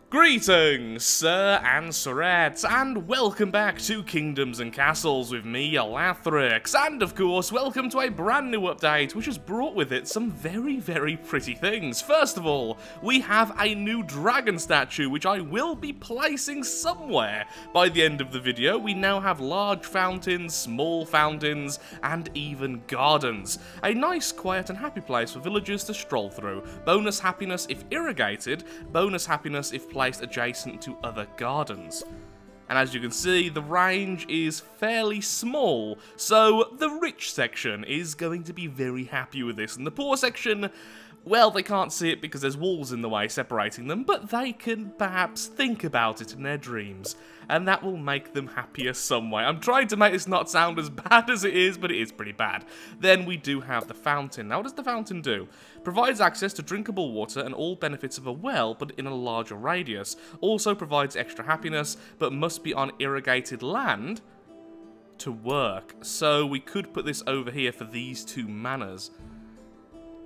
Greetings, sir and sirettes, and welcome back to Kingdoms and Castles with me, Lathrix, and of course, welcome to a brand new update, which has brought with it some very, very pretty things. First of all, we have a new dragon statue, which I will be placing somewhere by the end of the video. We now have large fountains, small fountains, and even gardens. A nice, quiet, and happy place for villagers to stroll through. Bonus happiness if irrigated, bonus happiness if placed adjacent to other gardens. And as you can see, the range is fairly small, so the rich section is going to be very happy with this, and the poor section, well, they can't see it because there's walls in the way separating them, but they can perhaps think about it in their dreams, and that will make them happier some way. I'm trying to make this not sound as bad as it is, but it is pretty bad. Then we do have the fountain. Now, what does the fountain do? Provides access to drinkable water and all benefits of a well, but in a larger radius. Also provides extra happiness, but must be on irrigated land to work. So we could put this over here for these two manors.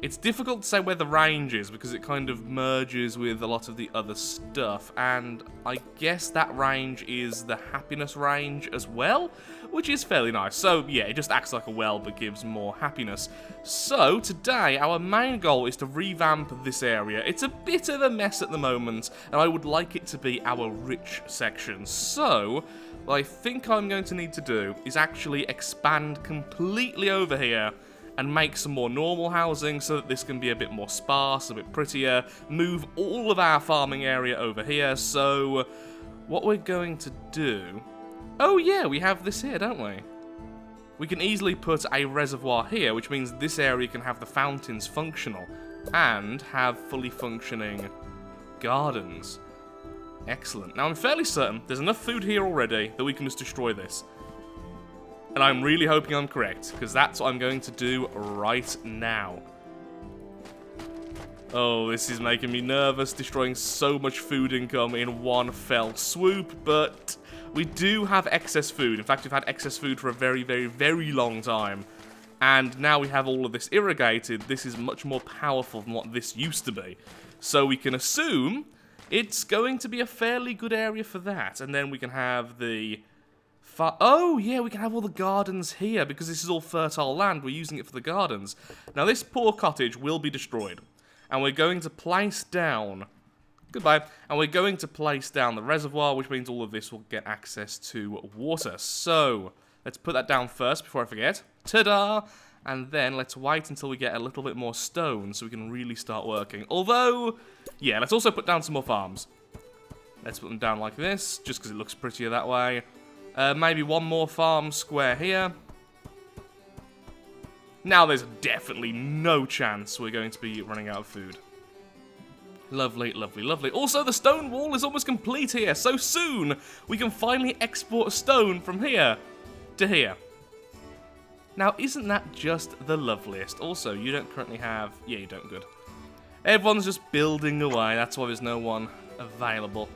It's difficult to say where the range is because it kind of merges with a lot of the other stuff, and I guess that range is the happiness range as well, which is fairly nice. So yeah, it just acts like a well but gives more happiness. So today our main goal is to revamp this area. It's a bit of a mess at the moment, and I would like it to be our rich section. So what I think I'm going to need to do is actually expand completely over here and make some more normal housing so that this can be a bit more sparse, a bit prettier, move all of our farming area over here. So what we're going to do... Oh yeah, we have this here, don't we? We can easily put a reservoir here, which means this area can have the fountains functional and have fully functioning gardens. Excellent. Now I'm fairly certain there's enough food here already that we can just destroy this. And I'm really hoping I'm correct, because that's what I'm going to do right now. Oh, this is making me nervous, destroying so much food income in one fell swoop, but we do have excess food. In fact, we've had excess food for a very, very, very long time. And now we have all of this irrigated. This is much more powerful than what this used to be. So we can assume it's going to be a fairly good area for that. And then we can have the... Oh, yeah, we can have all the gardens here, because this is all fertile land. We're using it for the gardens. Now, this poor cottage will be destroyed. And we're going to place down... Goodbye. And we're going to place down the reservoir, which means all of this will get access to water. So, let's put that down first before I forget. Ta-da! And then let's wait until we get a little bit more stone so we can really start working. Although, yeah, let's also put down some more farms. Let's put them down like this, just because it looks prettier that way. Maybe one more farm square here. Now there's definitely no chance we're going to be running out of food. Lovely, lovely, lovely. Also, the stone wall is almost complete here. So soon, we can finally export a stone from here to here. Now, isn't that just the loveliest? Also, you don't currently have... Yeah, you don't. Good. Everyone's just building away. That's why there's no one available.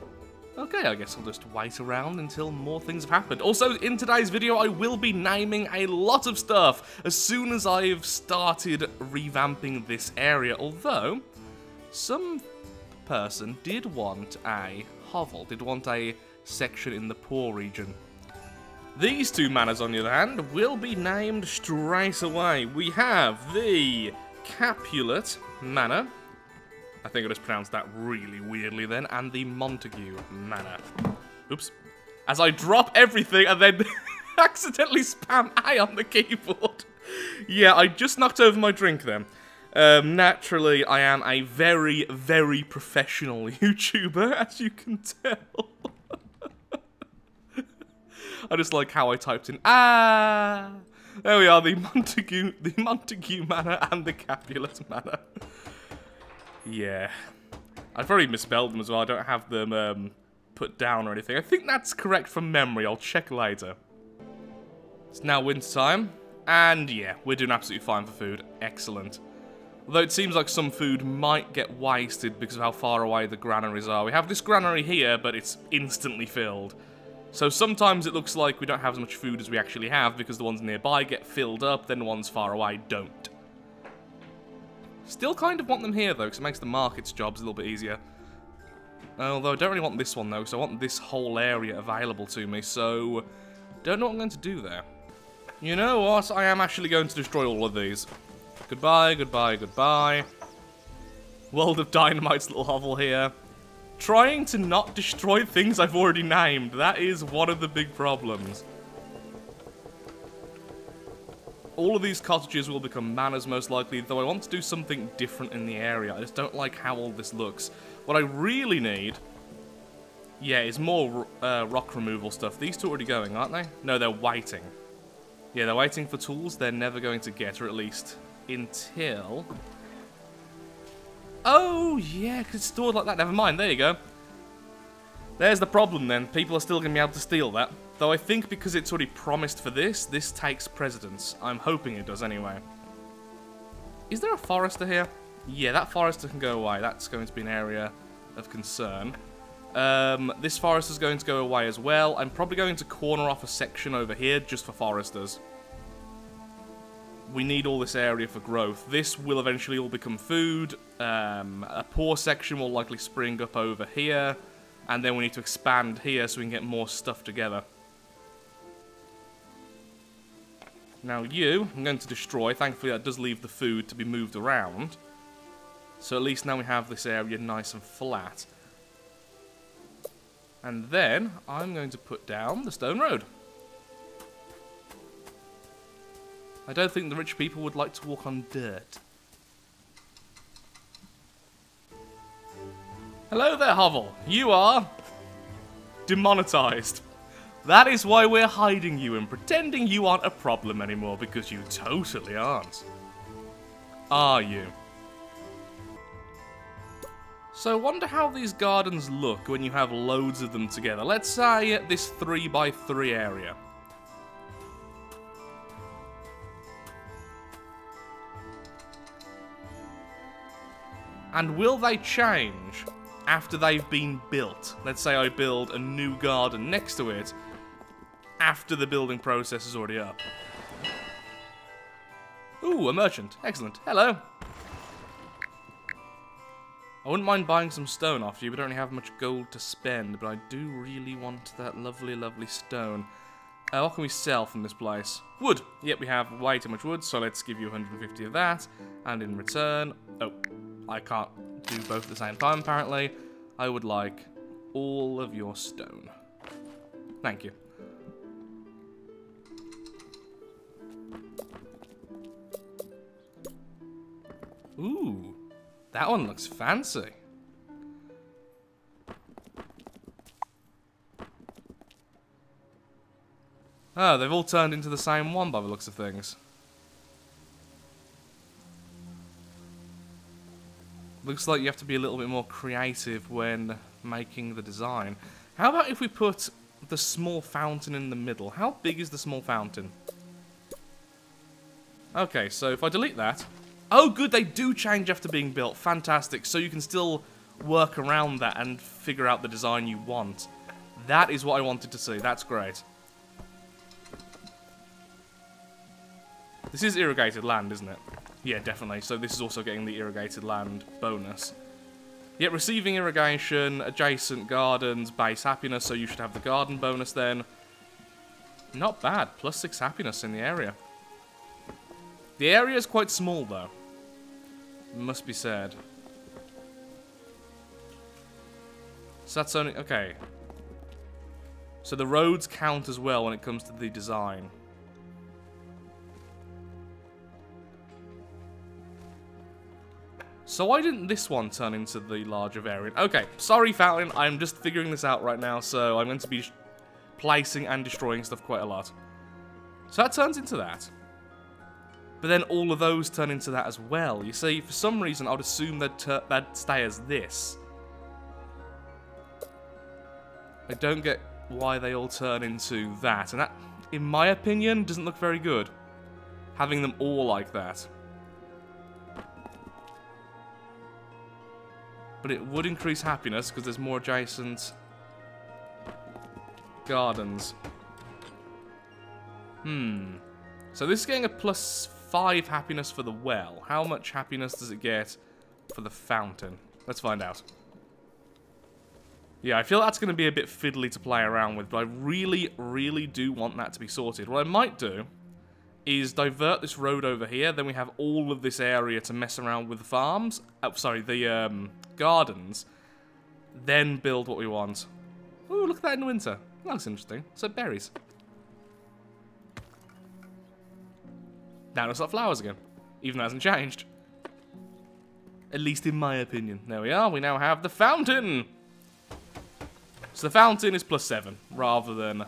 Okay, I guess I'll just wait around until more things have happened. Also, in today's video, I will be naming a lot of stuff as soon as I've started revamping this area. Although, some person did want a hovel, did want a section in the poor region. These two manors, on the other hand, will be named straight away. We have the Capulet Manor. I think I just pronounced that really weirdly then. And the Montague Manor. Oops. As I drop everything and then accidentally spam A on the keyboard. Yeah, I just knocked over my drink then. Naturally, I am a very, very professional YouTuber, as you can tell. I just like how I typed in, ah! There we are, the Montague Manor and the Capulet Manor. Yeah. I probably misspelled them as well. I don't have them put down or anything. I think that's correct from memory. I'll check later. It's now winter time. And yeah, we're doing absolutely fine for food. Excellent. Although it seems like some food might get wasted because of how far away the granaries are. We have this granary here, but it's instantly filled. So sometimes it looks like we don't have as much food as we actually have because the ones nearby get filled up, then the ones far away don't. Still kind of want them here, though, because it makes the market's jobs a little bit easier. Although I don't really want this one, though, so I want this whole area available to me, so... Don't know what I'm going to do there. You know what? I am actually going to destroy all of these. Goodbye, goodbye, goodbye. World of Dynamite's little hovel here. Trying to not destroy things I've already named. That is one of the big problems. All of these cottages will become manors most likely, though I want to do something different in the area. I just don't like how all this looks. What I really need, yeah, is more rock removal stuff. These two are already going, aren't they? No, they're waiting. Yeah, they're waiting for tools they're never going to get, or at least until... Oh, yeah, because it's stored like that. Never mind, there you go. There's the problem then. People are still going to be able to steal that. Though I think because it's already promised for this takes precedence. I'm hoping it does anyway. Is there a forester here? Yeah, that forester can go away. That's going to be an area of concern. This forest is going to go away as well. I'm probably going to corner off a section over here just for foresters. We need all this area for growth. This will eventually all become food. A poor section will likely spring up over here. And then we need to expand here so we can get more stuff together. Now you, I'm going to destroy. Thankfully that does leave the food to be moved around. So at least now we have this area nice and flat. And then I'm going to put down the stone road. I don't think the rich people would like to walk on dirt. Hello there, hovel. You are demonetized. That is why we're hiding you and pretending you aren't a problem anymore, because you totally aren't. Are you? So I wonder how these gardens look when you have loads of them together. Let's say this 3x3 area. And will they change after they've been built? Let's say I build a new garden next to it after the building process is already up. Ooh, a merchant. Excellent. Hello. I wouldn't mind buying some stone off you, but I don't really have much gold to spend, but I do really want that lovely, lovely stone. What can we sell from this place? Wood. Yep, we have way too much wood, so let's give you 150 of that. And in return... Oh, I can't do both at the same time, apparently. I would like all of your stone. Thank you. Ooh, that one looks fancy. Oh, they've all turned into the same one by the looks of things. Looks like you have to be a little bit more creative when making the design. How about if we put the small fountain in the middle? How big is the small fountain? Okay, so if I delete that... Oh, good, they do change after being built. Fantastic. So you can still work around that and figure out the design you want. That is what I wanted to see. That's great. This is irrigated land, isn't it? Yeah, definitely. So this is also getting the irrigated land bonus. Yet receiving irrigation, adjacent gardens, base happiness, so you should have the garden bonus then. Not bad. +6 happiness in the area. The area is quite small, though. It must be said. So that's only... Okay. So the roads count as well when it comes to the design. So why didn't this one turn into the larger variant? Okay, sorry Fountain, I'm just figuring this out right now, so I'm going to be placing and destroying stuff quite a lot. So that turns into that. But then all of those turn into that as well. You see, for some reason, I would assume that'd stay as this. I don't get why they all turn into that. And that, in my opinion, doesn't look very good. Having them all like that. But it would increase happiness because there's more adjacent gardens. So this is getting a +5 happiness for the well. How much happiness does it get for the fountain? Let's find out. Yeah, I feel that's going to be a bit fiddly to play around with, but I really, really do want that to be sorted. What I might do is divert this road over here, then we have all of this area to mess around with the farms. Oh, sorry, the gardens. Then build what we want. Ooh, look at that in the winter. That looks interesting. So, berries. Now it looks like flowers again, even though it hasn't changed. At least in my opinion. There we are, we now have the fountain! So the fountain is +7, rather than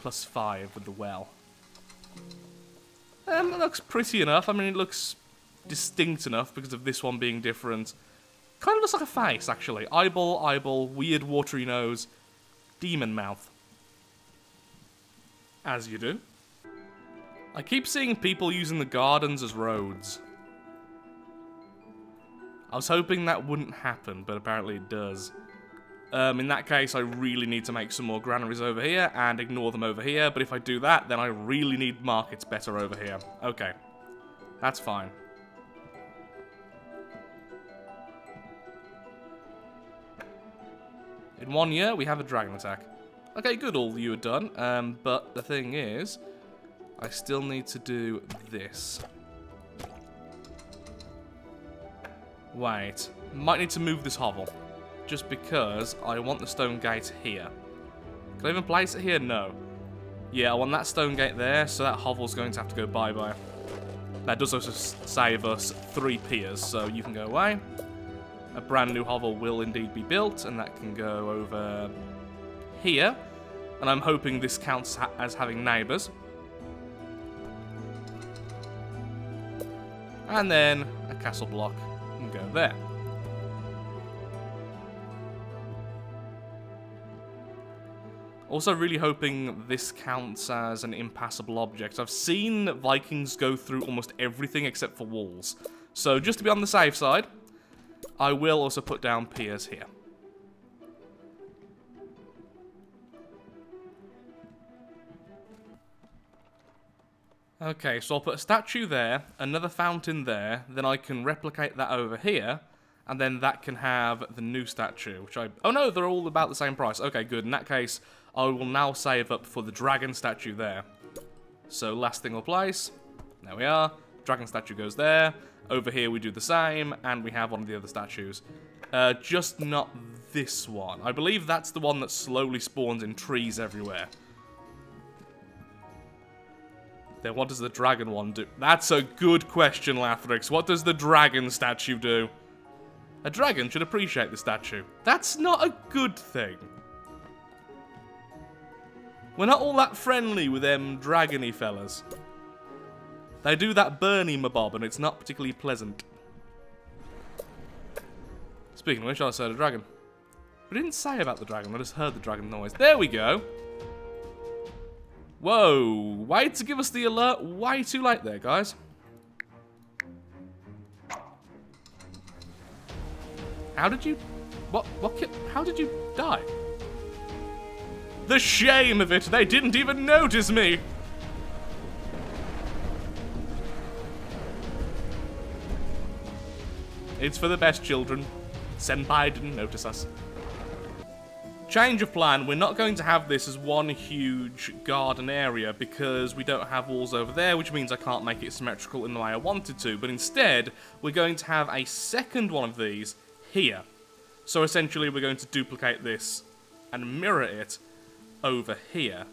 +5 with the well. That looks pretty enough. I mean, it looks distinct enough because of this one being different. Kind of looks like a face, actually. Eyeball, eyeball, weird watery nose, demon mouth. As you do. I keep seeing people using the gardens as roads. I was hoping that wouldn't happen, but apparently it does. In that case, I really need to make some more granaries over here and ignore them over here, but if I do that, then I really need markets better over here. Okay. That's fine. In 1 year, we have a dragon attack. Okay, good, all you are done, but the thing is, I still need to do this. Wait. Might need to move this hovel. Just because I want the stone gate here. Can I even place it here? No. Yeah, I want that stone gate there, so that hovel's going to have to go bye-bye. That does also save us 3 piers, so you can go away. A brand new hovel will indeed be built, and that can go over here. And I'm hoping this counts as having neighbours. And then a castle block can go there. Also really hoping this counts as an impassable object. I've seen Vikings go through almost everything except for walls. So just to be on the safe side, I will also put down piers here. Okay, so I'll put a statue there, another fountain there, then I can replicate that over here, and then that can have the new statue, which I... Oh no, they're all about the same price. Okay, good. In that case, I will now save up for the dragon statue there. So last thing I'll place. There we are. Dragon statue goes there. Over here we do the same, and we have one of the other statues. Just not this one. I believe that's the one that slowly spawns in trees everywhere. Then what does the dragon one do? That's a good question, Lathrix. What does the dragon statue do? A dragon should appreciate the statue. That's not a good thing. We're not all that friendly with them dragony fellas. They do that Bernie mabob, and it's not particularly pleasant. Speaking of which, I said a dragon. But I didn't say about the dragon, I just heard the dragon noise. There we go. Whoa, way to give us the alert way too late there, guys. How did you... how did you die? The shame of it, they didn't even notice me! It's for the best, children. Senpai didn't notice us. Change of plan, we're not going to have this as one huge garden area because we don't have walls over there, which means I can't make it symmetrical in the way I wanted to, but instead, we're going to have a second one of these here. So essentially, we're going to duplicate this and mirror it over here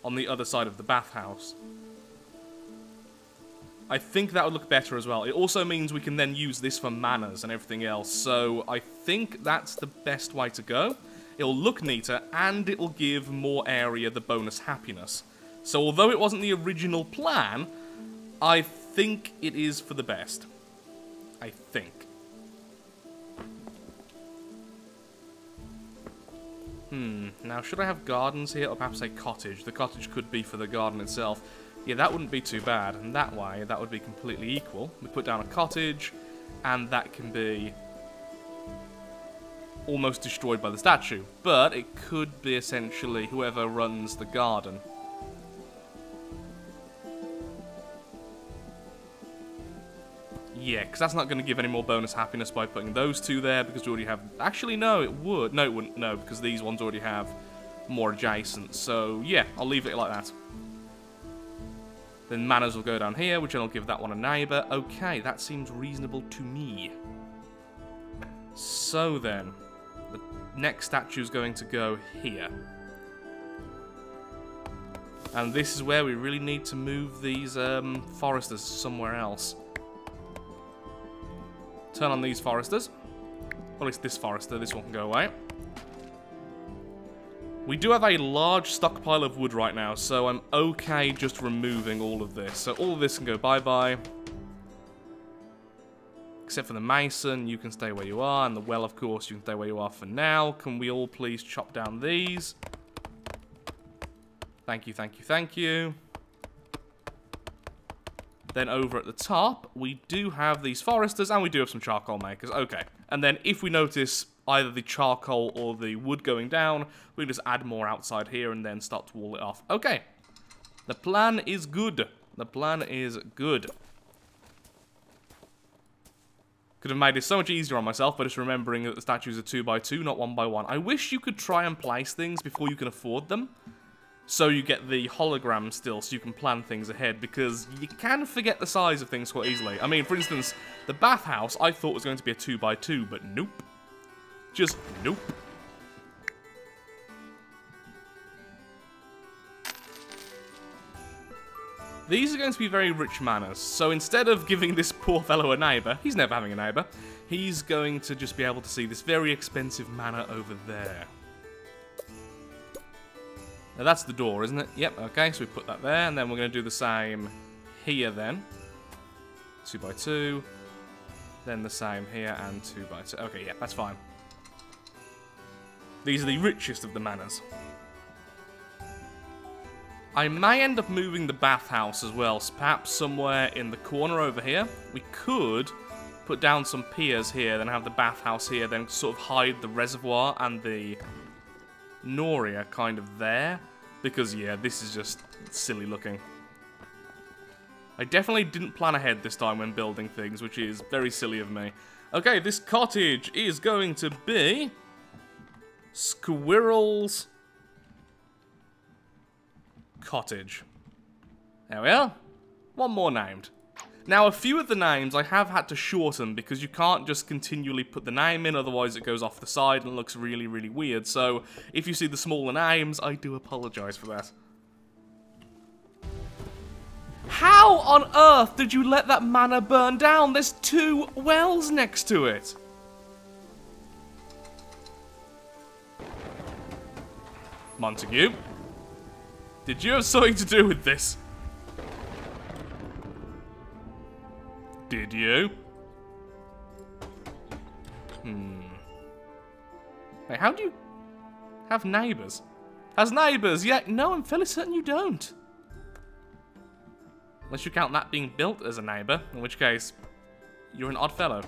on the other side of the bathhouse. I think that would look better as well. It also means we can then use this for manners and everything else, so I think that's the best way to go. It'll look neater, and it'll give more area the bonus happiness. So although it wasn't the original plan, I think it is for the best. I think. Now should I have gardens here, or perhaps a cottage? The cottage could be for the garden itself. Yeah, that wouldn't be too bad, and that way, that would be completely equal. We put down a cottage, and that can be almost destroyed by the statue, but it could be essentially whoever runs the garden. Yeah, because that's not going to give any more bonus happiness by putting those two there, because we already have... Actually, no, it would. No, it wouldn't. No, because these ones already have more adjacent. So, yeah, I'll leave it like that. Then manners will go down here, which I'll give that one a neighbour. Okay, that seems reasonable to me. So then, the next statue is going to go here. And this is where we really need to move these foresters somewhere else. Turn on these foresters. Or at least this forester, this one can go away. We do have a large stockpile of wood right now, so I'm okay just removing all of this. So all of this can go bye-bye. Except for the mason, you can stay where you are, and the well, of course, you can stay where you are for now. Can we all please chop down these? Thank you, thank you, thank you. Then over at the top, we do have these foresters, and we do have some charcoal makers. Okay. And then if we notice either the charcoal or the wood going down, we can just add more outside here and then start to wall it off. Okay. The plan is good. The plan is good. Could have made it so much easier on myself by just remembering that the statues are 2x2, not 1x1. I wish you could try and place things before you can afford them. So you get the hologram still, so you can plan things ahead, because you can forget the size of things quite easily. I mean, for instance, the bathhouse I thought was going to be a 2x2, but nope. Just nope. These are going to be very rich manors, so instead of giving this poor fellow a neighbour, he's never having a neighbour, he's going to just be able to see this very expensive manor over there. Now that's the door, isn't it? Yep, okay, so we put that there, and then we're going to do the same here then. 2x2. Then the same here, and 2x2. Okay, yeah, that's fine. These are the richest of the manors. I may end up moving the bathhouse as well, so perhaps somewhere in the corner over here. We could put down some piers here, then have the bathhouse here, then sort of hide the reservoir and the Noria kind of there, because yeah, this is just silly looking. I definitely didn't plan ahead this time when building things, which is very silly of me. Okay, this cottage is going to be Squirrel's Cottage. There we are. One more named. Now, a few of the names I have had to shorten because you can't just continually put the name in, otherwise it goes off the side and looks really, really weird. So, if you see the smaller names, I do apologise for that. How on earth did you let that manor burn down? There's 2 wells next to it. Montague, did you have something to do with this? Did you? Wait, how do you have neighbours? Has neighbours? Yeah, no, I'm fairly certain you don't. Unless you count that being built as a neighbour, in which case, you're an odd fellow.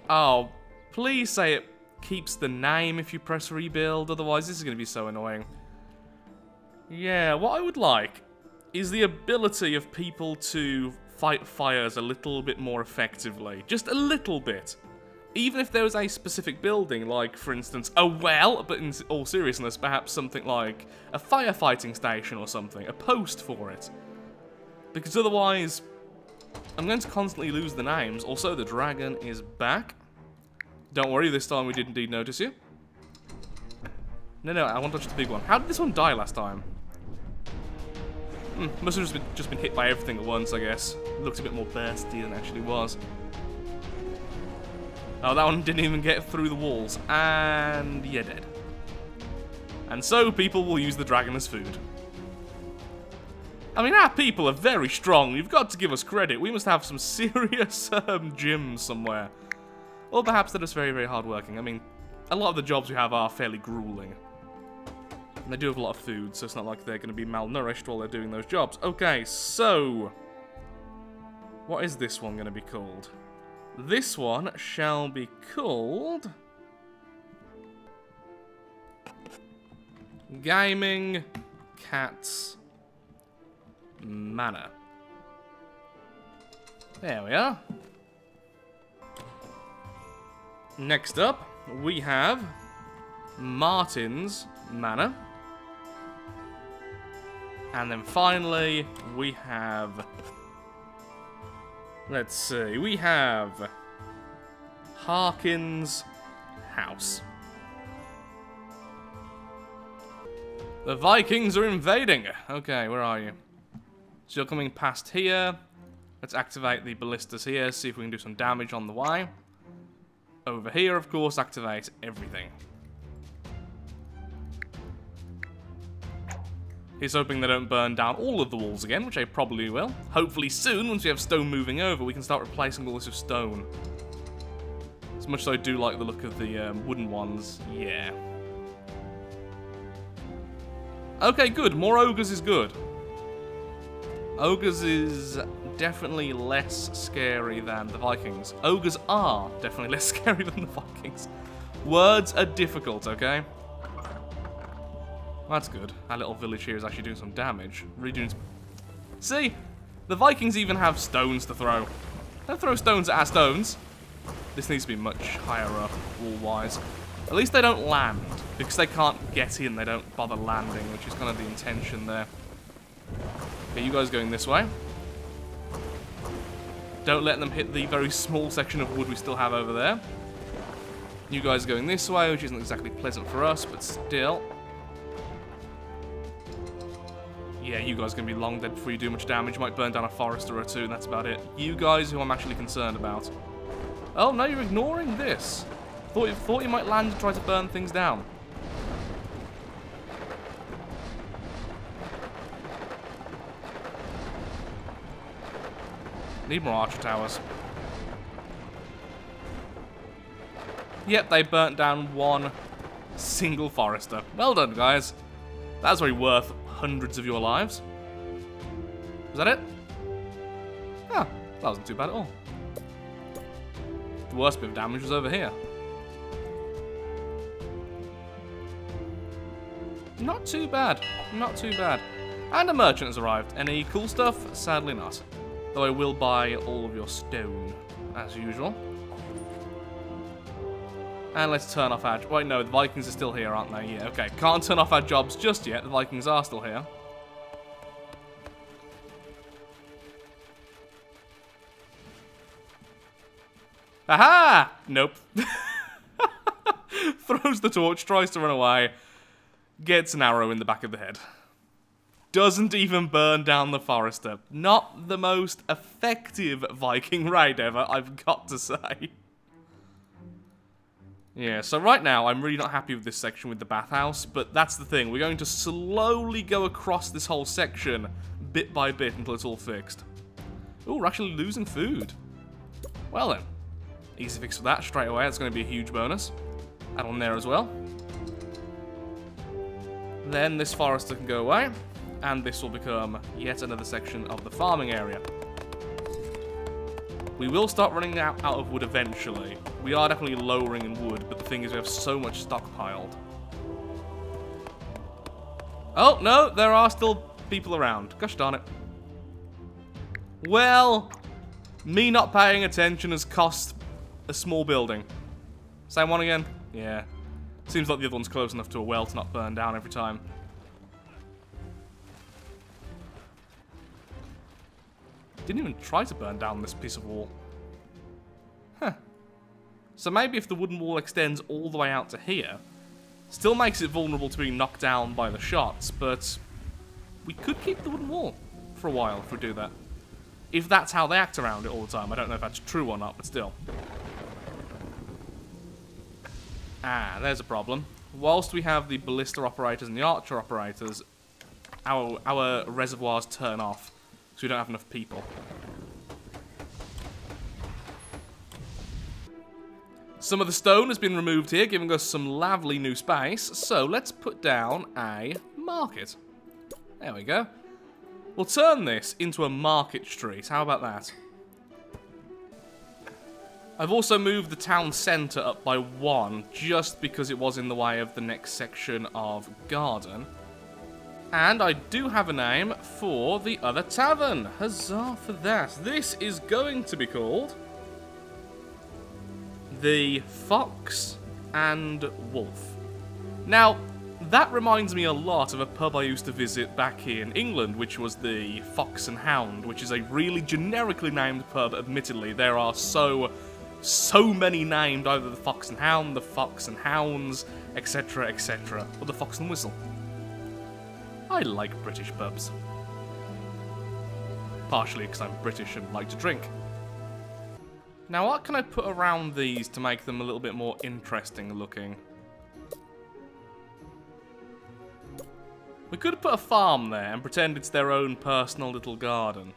Oh, please say it keeps the name if you press rebuild, otherwise this is going to be so annoying. Yeah, what I would like is the ability of people to fight fires a little bit more effectively. Just a little bit. Even if there was a specific building, like, for instance, a well, but in all seriousness, perhaps something like a firefighting station or something, a post for it. Because otherwise, I'm going to constantly lose the names. Also, the dragon is back. Don't worry, this time we did indeed notice you. No, I want to touch the big one. How did this one die last time? Must have just been hit by everything at once, I guess. It looked a bit more bursty than it actually was. Oh, that one didn't even get through the walls. And you're dead. And so people will use the dragon as food. I mean, our people are very strong. You've got to give us credit. We must have some serious gyms somewhere. Or perhaps they're just very, very hardworking. I mean, a lot of the jobs we have are fairly grueling. And they do have a lot of food, so it's not like they're going to be malnourished while they're doing those jobs. Okay, so what is this one going to be called? This one shall be called Gaming Cats Manor. There we are. Next up, we have Martin's Manor. And then finally, we have... Let's see, we have Harkin's house. The Vikings are invading! Okay, where are you? So you're coming past here. Let's activate the ballistas here, see if we can do some damage on the way. Over here, of course, activate everything. He's hoping they don't burn down all of the walls again, which they probably will. Hopefully soon, once we have stone moving over, we can start replacing all this with stone. As much as I do like the look of the wooden ones, yeah. Okay, good. More ogres is good. Ogres is definitely less scary than the Vikings. Ogres are definitely less scary than the Vikings. Words are difficult, okay? That's good. Our little village here is actually doing some damage. Redoing. See? The Vikings even have stones to throw. Don't throw stones at our stones. This needs to be much higher up, wall-wise. At least they don't land. Because they can't get in, they don't bother landing, which is kind of the intention there. Okay, you guys going this way. Don't let them hit the very small section of wood we still have over there. You guys going this way, which isn't exactly pleasant for us, but still. Yeah, you guys are going to be long dead before you do much damage. You might burn down a forester or two, and that's about it. You guys who I'm actually concerned about. Oh, no, you're ignoring this. Thought you might land and try to burn things down. Need more archer towers. Yep, they burnt down one single forester. Well done, guys. That's very worth hundreds of your lives. Was that it? Ah, that wasn't too bad at all. The worst bit of damage was over here. Not too bad. Not too bad. And a merchant has arrived. Any cool stuff? Sadly not. Though I will buy all of your stone, as usual. And let's turn off our... Wait, no, the Vikings are still here, aren't they? Yeah, okay. Can't turn off our jobs just yet. The Vikings are still here. Aha! Nope. Throws the torch, tries to run away. Gets an arrow in the back of the head. Doesn't even burn down the forester. Not the most effective Viking raid ever, I've got to say. Yeah, so right now, I'm really not happy with this section with the bathhouse, but that's the thing. We're going to slowly go across this whole section, bit by bit, until it's all fixed. Ooh, we're actually losing food. Well then. Easy fix for that straight away. That's going to be a huge bonus. Add on there as well. Then this forester can go away. And this will become yet another section of the farming area. We will start running out of wood eventually. We are definitely lowering in wood, but the thing is we have so much stockpiled. Oh, no, there are still people around. Gosh darn it. Well, me not paying attention has cost a small building. Same one again? Yeah. Seems like the other one's close enough to a well to not burn down every time. Didn't even try to burn down this piece of wall. Huh. So maybe if the wooden wall extends all the way out to here, still makes it vulnerable to being knocked down by the shots, but we could keep the wooden wall for a while if we do that. If that's how they act around it all the time. I don't know if that's true or not, but still. Ah, there's a problem. Whilst we have the ballista operators and the archer operators, our reservoirs turn off. So we don't have enough people. Some of the stone has been removed here, giving us some lovely new space. So let's put down a market. There we go. We'll turn this into a market street. How about that? I've also moved the town centre up by 1, just because it was in the way of the next section of garden. And I do have a name for the other tavern. Huzzah for that. This is going to be called the fox and wolf. Now, that reminds me a lot of a pub I used to visit back in England, which was the Fox and Hound, which is a really generically named pub, admittedly. There are so many named, either the Fox and Hound, the Fox and Hounds, etc, etc, or the Fox and Whistle. I like British pubs. Partially because I'm British and like to drink. Now, what can I put around these to make them a little bit more interesting looking? We could put a farm there and pretend it's their own personal little garden.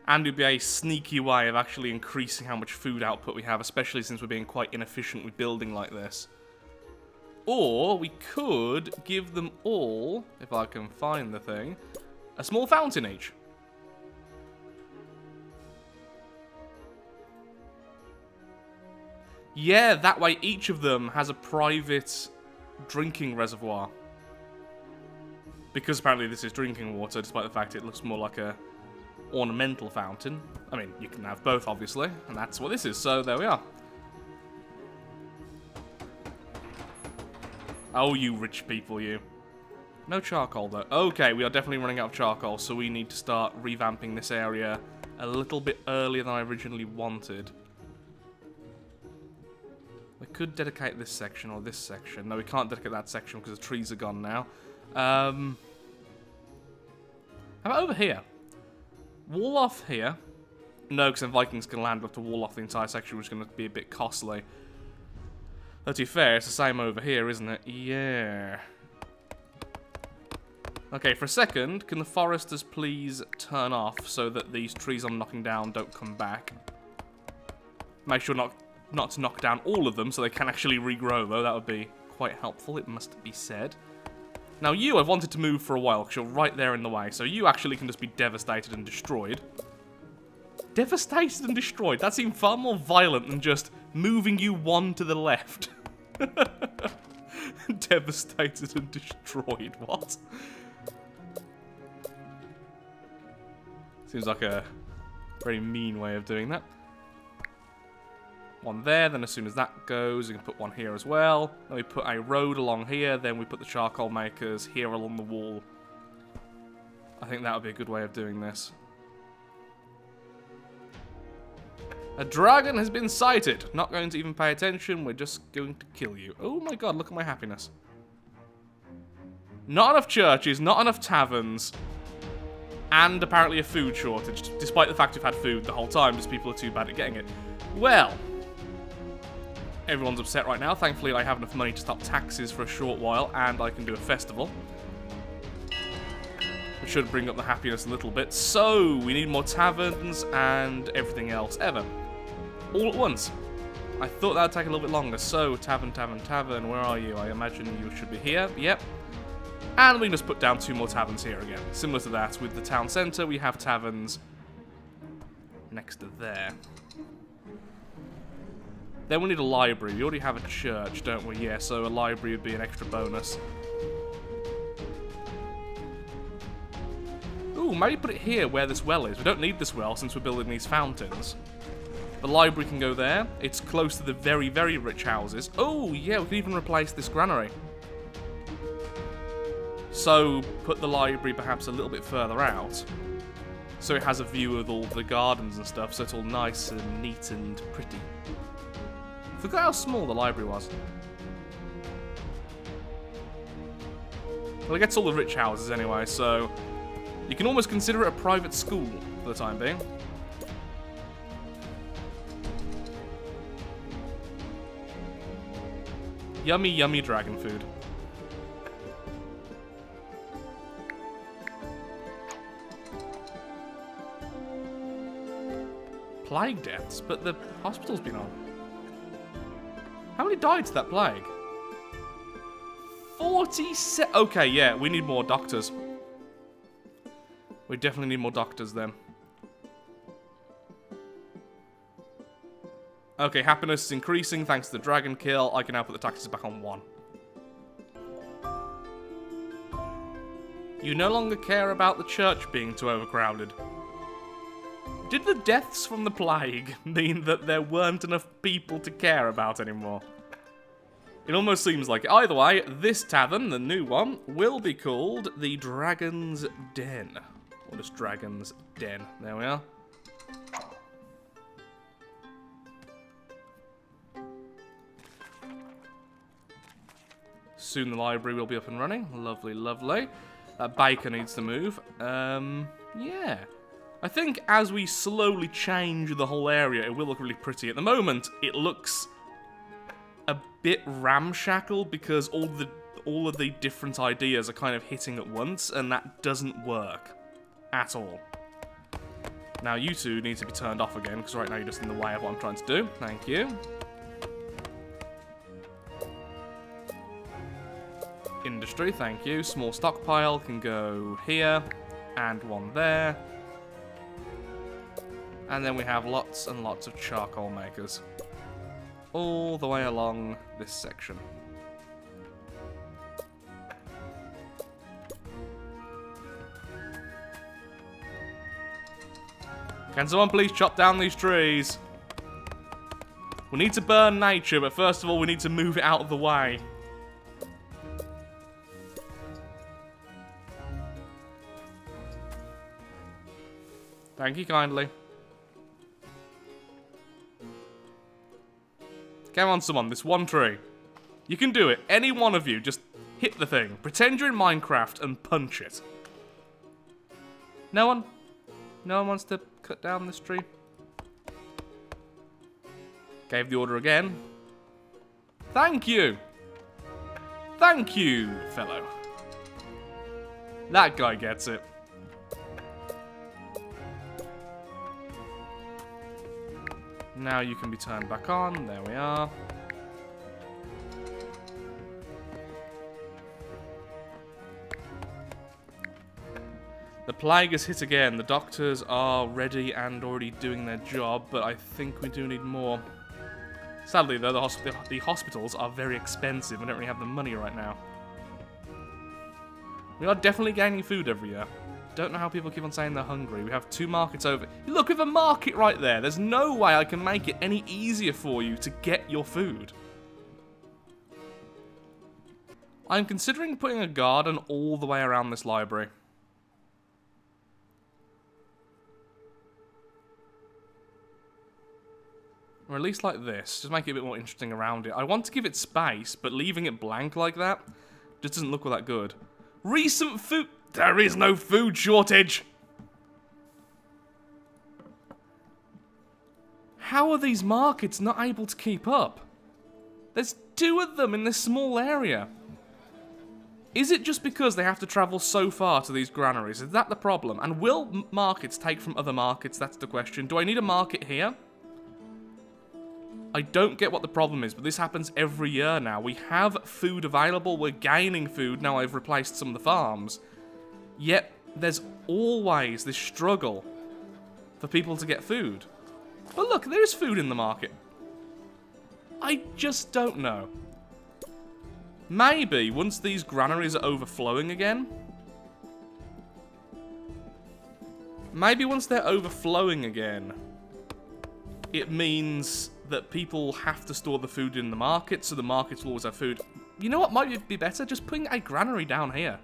And it'd be a sneaky way of actually increasing how much food output we have, especially since we're being quite inefficient with building like this. Or we could give them all, if I can find the thing, a small fountain each. Yeah, that way each of them has a private drinking reservoir. Because apparently this is drinking water, despite the fact it looks more like a ornamental fountain. I mean, you can have both, obviously, and that's what this is, so there we are. Oh, you rich people, you. No charcoal, though. Okay, we are definitely running out of charcoal, so we need to start revamping this area a little bit earlier than I originally wanted. We could dedicate this section or this section. No, we can't dedicate that section because the trees are gone now. How about over here? Wall off here. No, because then Vikings can land. We have to wall off the entire section, which is going to be a bit costly. But to be fair, it's the same over here, isn't it? Yeah. Okay, for a second, can the foresters please turn off so that these trees I'm knocking down don't come back? Make sure not to knock down all of them so they can actually regrow, though. That would be quite helpful, it must be said. Now you, I've wanted to move for a while because you're right there in the way, so you actually can just be devastated and destroyed. Devastated and destroyed? That seemed far more violent than just moving you one to the left. Devastated and destroyed, what? Seems like a very mean way of doing that. One there, then as soon as that goes, we can put one here as well. Then we put a road along here, then we put the charcoal makers here along the wall. I think that would be a good way of doing this. A dragon has been sighted. Not going to even pay attention, we're just going to kill you. Oh my god, look at my happiness. Not enough churches, not enough taverns, and apparently a food shortage, despite the fact we've had food the whole time, just people are too bad at getting it. Well, everyone's upset right now. Thankfully, I have enough money to stop taxes for a short while, and I can do a festival. Which should bring up the happiness a little bit. So, we need more taverns and everything else ever. All at once. I thought that would take a little bit longer. So, tavern, where are you? I imagine you should be here. Yep. And we can just put down 2 more taverns here again. Similar to that, with the town centre, we have taverns next to there. Then we need a library. We already have a church, don't we? Yeah, so a library would be an extra bonus. Ooh, maybe put it here where this well is. We don't need this well since we're building these fountains. The library can go there. It's close to the very, very rich houses. Oh, yeah, we can even replace this granary. So, put the library perhaps a little bit further out. So it has a view of all the gardens and stuff, so it's all nice and neat and pretty. Forgot how small the library was. Well, it gets all the rich houses anyway, so you can almost consider it a private school for the time being. Yummy, yummy dragon food. Plague deaths, but the hospital's been on. How many died to that plague? 47. Okay, yeah, we need more doctors. We definitely need more doctors then. Okay, happiness is increasing thanks to the dragon kill. I can now put the taxes back on 1. You no longer care about the church being too overcrowded. Did the deaths from the plague mean that there weren't enough people to care about anymore? It almost seems like it. Either way, this tavern, the new one, will be called the Dragon's Den. Or just Dragon's Den. There we are. Soon the library will be up and running. Lovely, lovely. That baker needs to move. Yeah. I think as we slowly change the whole area, it will look really pretty. At the moment, it looks a bit ramshackle because all of the different ideas are kind of hitting at once, and that doesn't work at all. Now you two need to be turned off again, because right now you're just in the way of what I'm trying to do. Thank you. Industry, thank you. Small stockpile can go here, and one there. And then we have lots and lots of charcoal makers. All the way along this section. Can someone please chop down these trees? We need to burn nature, but first of all we need to move it out of the way. Thank you kindly. Come on, someone, this one tree. You can do it. Any one of you, just hit the thing. Pretend you're in Minecraft and punch it. No one? No one wants to cut down this tree? Gave the order again. Thank you! Thank you, fellow. That guy gets it. Now you can be turned back on. There we are. The plague has hit again. The doctors are ready and already doing their job, but I think we do need more. Sadly, though, the hospitals are very expensive. We don't really have the money right now. We are definitely gaining food every year. Don't know how people keep on saying they're hungry. We have 2 markets over. Look, we have a market right there. There's no way I can make it any easier for you to get your food. I'm considering putting a garden all the way around this library. Or at least like this. Just make it a bit more interesting around it. I want to give it space, but leaving it blank like that just doesn't look all that good. Recent food... There is no food shortage! How are these markets not able to keep up? There's 2 of them in this small area. Is it just because they have to travel so far to these granaries? Is that the problem? And will markets take from other markets? That's the question. Do I need a market here? I don't get what the problem is, but this happens every year now. We have food available, we're gaining food, now I've replaced some of the farms. Yet, there's always this struggle for people to get food. But look, there is food in the market. I just don't know. Maybe, once these granaries are overflowing again... Maybe once they're overflowing again, it means that people have to store the food in the market, so the markets will always have food. You know what might be better? Just putting a granary down here.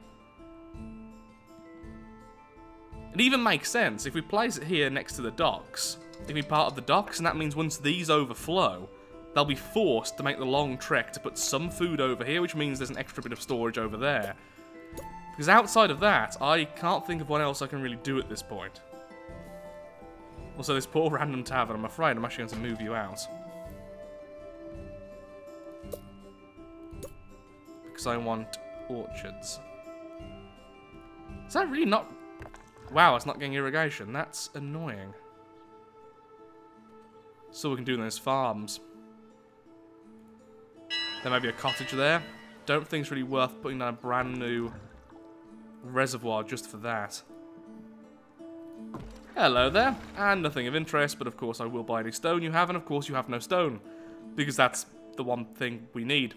It even makes sense. If we place it here next to the docks, it'll be part of the docks, and that means once these overflow, they'll be forced to make the long trek to put some food over here, which means there's an extra bit of storage over there. Because outside of that, I can't think of what else I can really do at this point. Also, this poor random tavern, I'm afraid I'm actually going to move you out. Because I want orchards. Is that really not... Wow, it's not getting irrigation. That's annoying. So we can do those farms. There may be a cottage there. Don't think it's really worth putting down a brand new reservoir just for that. Hello there. And nothing of interest, but of course I will buy any stone you have, and of course you have no stone. Because that's the one thing we need.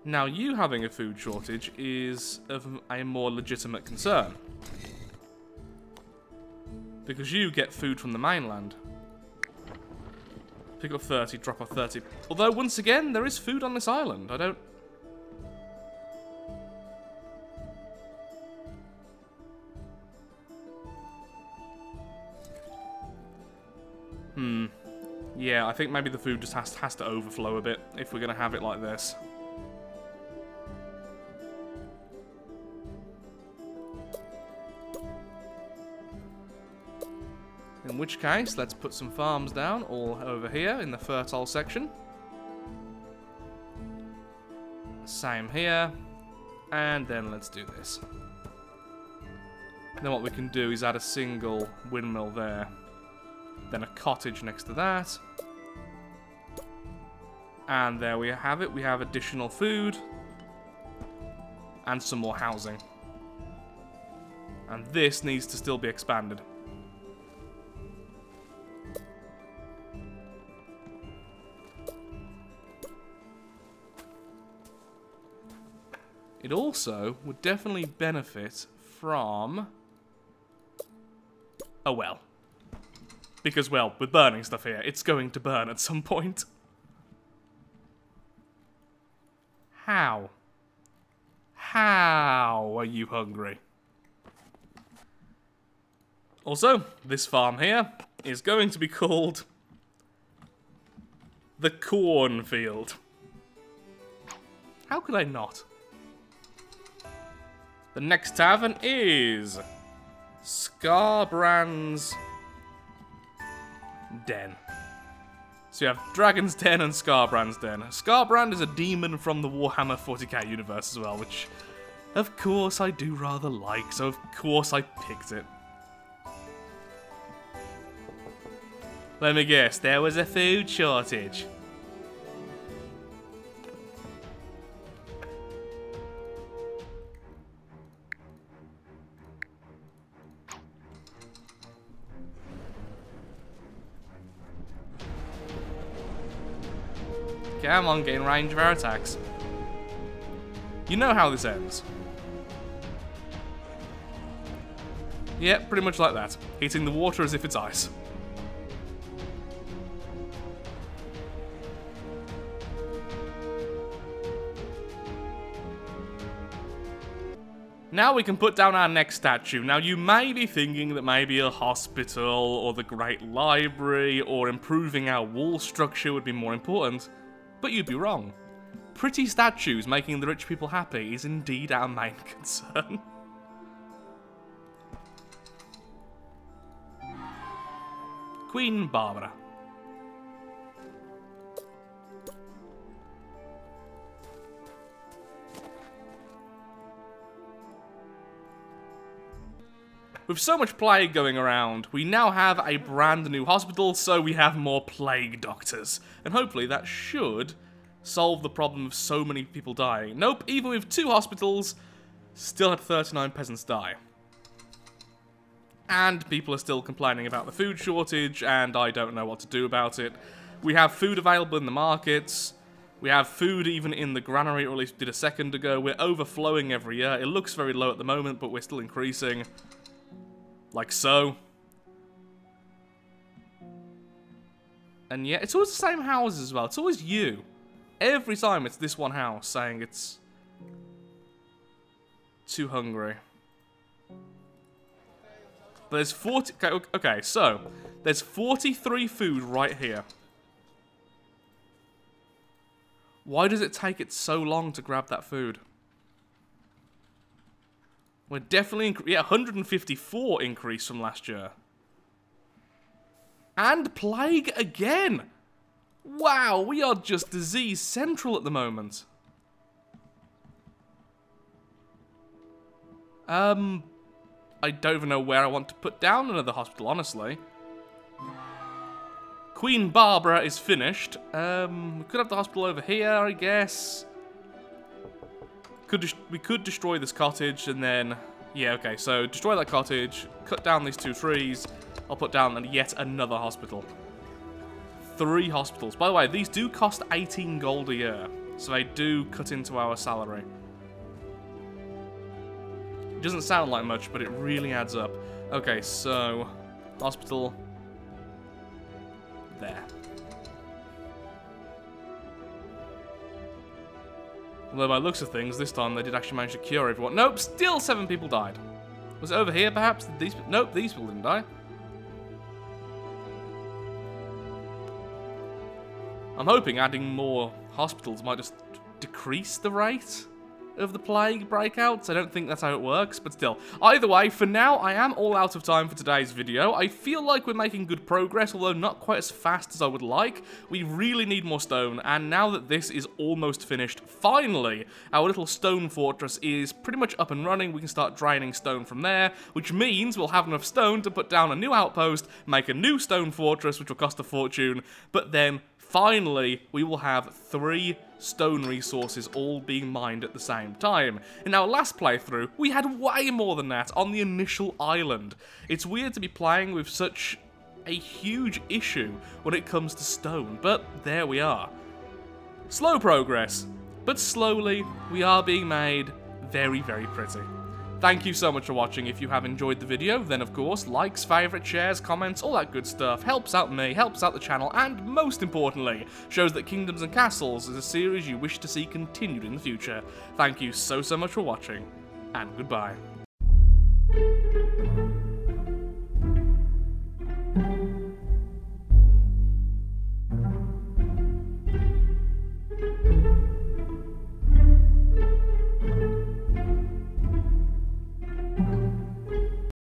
Now, you having a food shortage is of a more legitimate concern. Because you get food from the mainland. Pick up 30, drop off 30. Although, once again, there is food on this island. I don't... Yeah, I think maybe the food just has to overflow a bit if we're going to have it like this. In which case, let's put some farms down all over here in the fertile section. Same here. And then let's do this. Then what we can do is add a single windmill there. Then a cottage next to that. And there we have it. We have additional food. And some more housing. And this needs to still be expanded. It also would definitely benefit from a well. Because, well, we're burning stuff here. It's going to burn at some point. How? How are you hungry? Also, this farm here is going to be called the Cornfield. How could I not? The next tavern is Scarbrand's Den. So you have Dragon's Den and Scarbrand's Den. Scarbrand is a demon from the Warhammer 40k universe as well, which, of course, I do rather like, so of course I picked it. Let me guess, there was a food shortage. Come on, get in range of our attacks. You know how this ends. Yep, pretty much like that. Heating the water as if it's ice. Now we can put down our next statue. Now you may be thinking that maybe a hospital or the Great Library or improving our wall structure would be more important. But you'd be wrong. Pretty statues making the rich people happy is indeed our main concern. Queen Barbara. With so much plague going around, we now have a brand new hospital, so we have more plague doctors. And hopefully that should solve the problem of so many people dying. Nope, even with 2 hospitals, still had 39 peasants die. And people are still complaining about the food shortage, and I don't know what to do about it. We have food available in the markets. We have food even in the granary, or at least did a second ago. We're overflowing every year. It looks very low at the moment, but we're still increasing. Like so. And yeah, it's always the same houses as well. It's always you. Every time it's this one house saying it's too hungry. But there's 40... Okay, so there's 43 food right here. Why does it take it so long to grab that food? We're definitely... Yeah, 154 increase from last year. And plague again! Wow, we are just disease central at the moment. I don't even know where I want to put down another hospital, honestly. Queen Barbara is finished. We could have the hospital over here, I guess. We could destroy this cottage and then... Yeah, okay, so destroy that cottage, cut down these 2 trees. I'll put down yet another hospital. 3 hospitals. By the way, these do cost 18 gold a year. So they do cut into our salary. It doesn't sound like much, but it really adds up. Okay, so hospital there. Although by the looks of things, this time they did actually manage to cure everyone. Nope, still 7 people died. Was it over here, perhaps? Nope, these people didn't die. I'm hoping adding more hospitals might just decrease the rate of the plague breakouts. I don't think that's how it works, but still. Either way, for now, I am all out of time for today's video. I feel like we're making good progress, although not quite as fast as I would like. We really need more stone, and now that this is almost finished, finally, our little stone fortress is pretty much up and running. We can start draining stone from there, which means we'll have enough stone to put down a new outpost, make a new stone fortress, which will cost a fortune, but then finally, we will have 3 stone resources all being mined at the same time. In our last playthrough, we had way more than that on the initial island. It's weird to be playing with such a huge issue when it comes to stone, but there we are. Slow progress, but slowly we are being made very, very pretty. Thank you so much for watching. If you have enjoyed the video, then of course, likes, favourites, shares, comments, all that good stuff helps out me, helps out the channel, and most importantly, shows that Kingdoms and Castles is a series you wish to see continued in the future. Thank you so much for watching, and goodbye.